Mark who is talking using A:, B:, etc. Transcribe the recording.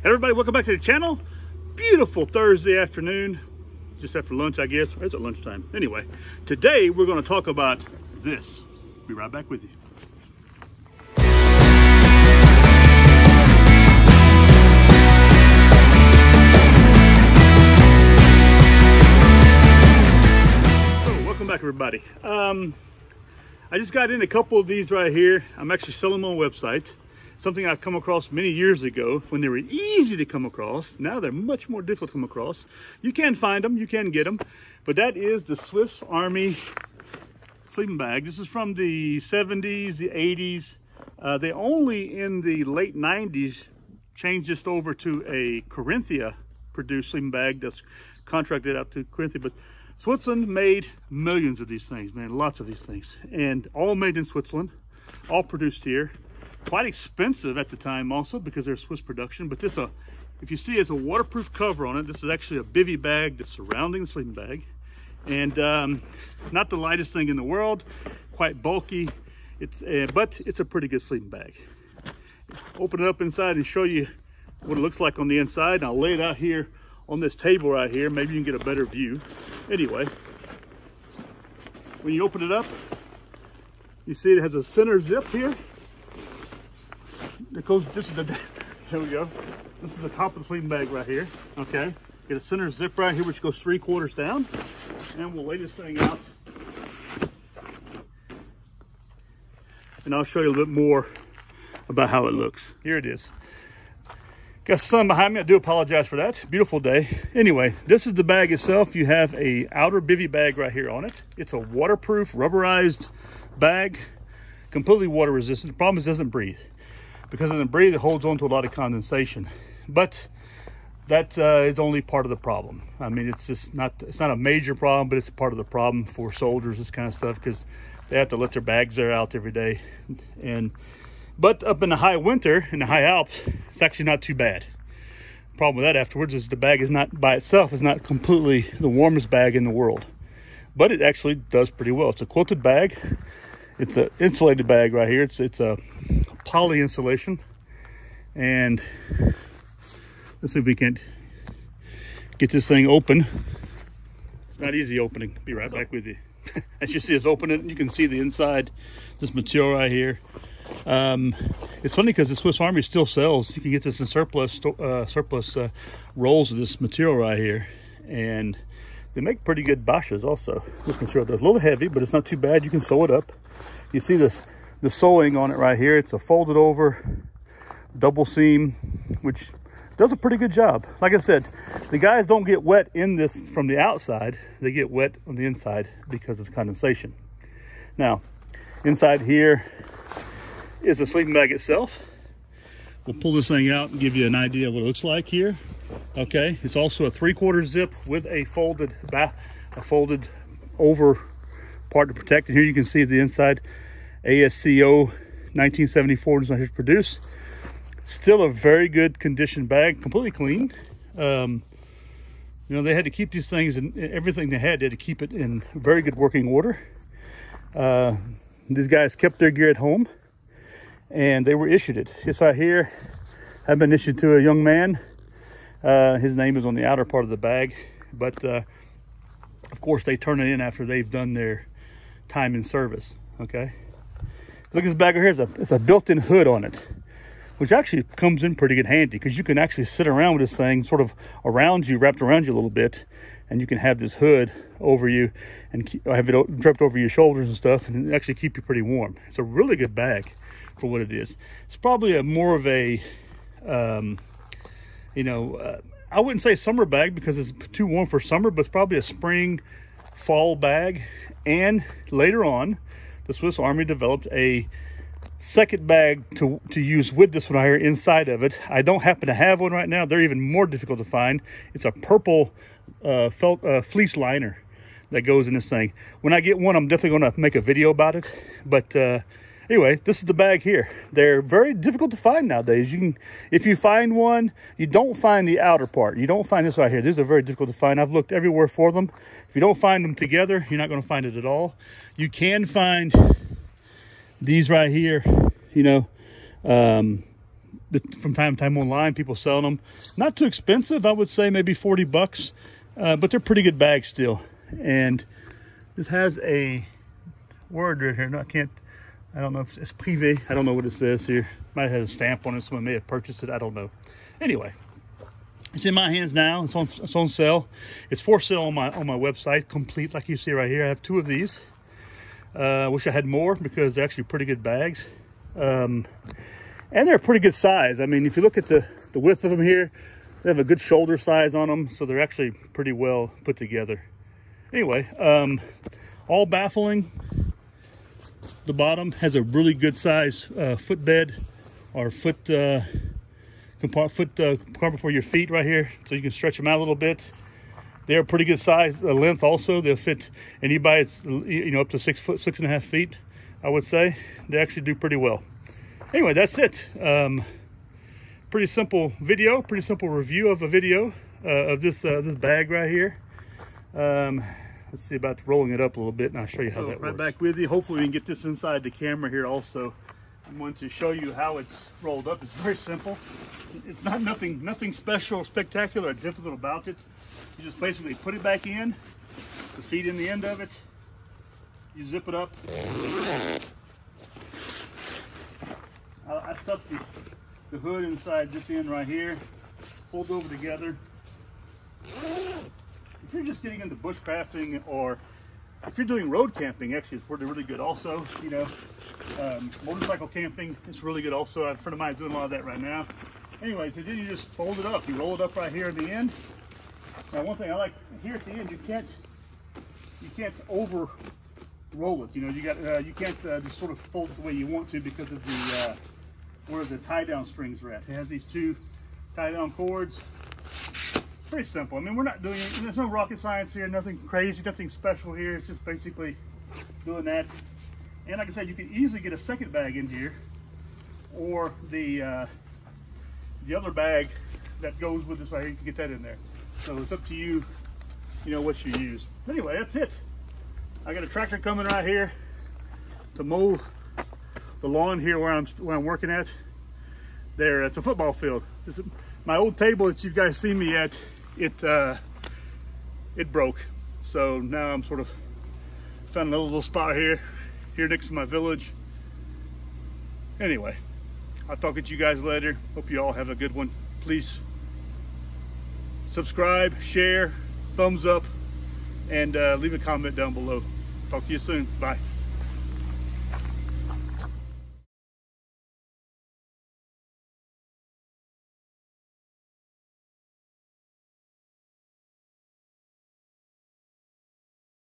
A: Everybody, welcome back to the channel. Beautiful Thursday afternoon, just after lunch, I guess. It's at lunchtime. Anyway, today we're going to talk about this. Be right back with you. So, welcome back, everybody. I just got in a couple of these right here. I'm actually selling them on a website. Something I've come across many years ago when they were easy to come across. Now they're much more difficult to come across. You can find them, you can get them, but that is the Swiss Army sleeping bag. This is from the 70s, the 80s. They only in the late 90s changed this over to a Corinthia produced sleeping bag that's contracted out to Corinthia. But Switzerland made millions of these things, man, lots of these things. And all made in Switzerland, all produced here. Quite expensive at the time also because they're Swiss production, but this if you see it's a waterproof cover on it. This is actually a Bivi bag that's surrounding the sleeping bag, and not the lightest thing in the world, quite bulky. But it's a pretty good sleeping bag. Open it up inside and show you what it looks like on the inside, and I'll lay it out here on this table right here. Maybe you can get a better view. Anyway, when you open it up, you see it has a center zip here. It goes, here we go. This is the top of the sleeping bag right here, okay? Get a center zip right here, which goes 3/4 down. And we'll lay this thing out. And I'll show you a little bit more about how it looks. Here it is. Got sun behind me, I do apologize for that. Beautiful day. Anyway, this is the bag itself. You have a outer Bivi bag right here on it. It's a waterproof, rubberized bag, completely water resistant. The problem is it doesn't breathe. Because it doesn't breathe, it holds on to a lot of condensation. But that is only part of the problem. I mean, it's not a major problem, but it's part of the problem for soldiers, this kind of stuff, because they have to let their bags air out every day. But up in the high winter, in the high Alps, it's actually not too bad. The problem with that afterwards is the bag is not, by itself, is not completely the warmest bag in the world. But it actually does pretty well. It's a quilted bag. It's an insulated bag right here. It's a poly insulation, and let's see if we can't get this thing open. It's not easy opening. Be right back with you. As you see us open it, you can see the inside, this material right here. It's funny because the Swiss Army still sells. You can get this in surplus rolls of this material right here, and they make pretty good bashes also. This material does a little heavy, but it's not too bad. You can sew it up. You see the sewing on it right here. It's a folded over double seam, which does a pretty good job. Like I said, the guys don't get wet in this from the outside. They get wet on the inside because of the condensation. Now, inside here is the sleeping bag itself. We'll pull this thing out and give you an idea of what it looks like here. Okay, it's also a 3/4 zip with a folded over part to protect. And here you can see the inside, ASCO 1974 is not produced. Still a very good condition bag, completely clean. You know, they had to keep these things and everything they had to keep it in very good working order. These guys kept their gear at home, and they were issued it. This right here have been issued to a young man. His name is on the outer part of the bag, but of course they turn it in after they've done their time in service. Okay, look at this bag right here. It's a built-in hood on it, which actually comes in pretty good handy because you can actually sit around with this thing sort of around you, wrapped around you a little bit, and you can have this hood over you and have it draped over your shoulders and stuff, and actually keep you pretty warm. It's a really good bag for what it is. It's probably a more of a you know, I wouldn't say summer bag because it's too warm for summer, but it's probably a spring, fall bag. And later on, the Swiss Army developed a second bag to use with this one right here inside of it. I don't happen to have one right now. They're even more difficult to find. It's a purple fleece liner that goes in this thing. When I get one, I'm definitely going to make a video about it. But anyway, this is the bag here. They're very difficult to find nowadays. If you find one, you don't find the outer part. You don't find this right here. These are very difficult to find. I've looked everywhere for them. If you don't find them together, you're not going to find it at all. You can find these right here, you know, from time to time online, people selling them. Not too expensive, I would say maybe 40 bucks, but they're pretty good bags still. And this has a word right here. No, I don't know if it's Bivi. I don't know what it says here. Might have a stamp on it. Someone may have purchased it. I don't know. Anyway, it's in my hands now. It's on sale. It's for sale on my website, complete, like you see right here. I have 2 of these. Wish I had more because they're actually pretty good bags. And they're a pretty good size. I mean, if you look at the width of them here, they have a good shoulder size on them, so they're actually pretty well put together. Anyway, all baffling. The bottom has a really good size footbed or foot compartment for your feet right here, so you can stretch them out a little bit. They're a pretty good size length also. They'll fit anybody. It's, you know, up to 6 foot, 6.5 feet, I would say. They actually do pretty well. Anyway, that's it. Pretty simple video, pretty simple review of a video of this bag right here. Let's see about rolling it up a little bit, and I'll show you how that works. Right back with you. Hopefully we can get this inside the camera here also. I'm going to show you how it's rolled up. It's very simple. It's not nothing special or spectacular or difficult about it. You just basically put it back in, the feet in the end of it. You zip it up. I stuck the hood inside this end right here, fold over together. If you're just getting into bushcrafting, or if you're doing road camping, actually it's really good also. You know, motorcycle camping is really good also. A friend of mine is doing a lot of that right now. Anyway, so then you just fold it up. You roll it up right here at the end. Now, one thing I like here at the end, you can't over roll it. You know, you can't just sort of fold it the way you want to because of the where the tie down strings are at. It has these 2 tie down cords. Pretty simple. I mean, we're not doing, there's no rocket science here, nothing crazy, nothing special here. It's just basically doing that. And like I said, you can easily get a second bag in here, or the other bag that goes with this right here. You can get that in there. So it's up to you, you know, what you use. Anyway, that's it. I got a tractor coming right here to mow the lawn here where I'm working at. There, it's a football field. This is my old table that you guys see me at. It broke, so now I'm sort of found a little spot here next to my village. Anyway, I'll talk to you guys later. Hope you all have a good one. Please subscribe, share, thumbs up, and leave a comment down below. Talk to you soon. Bye.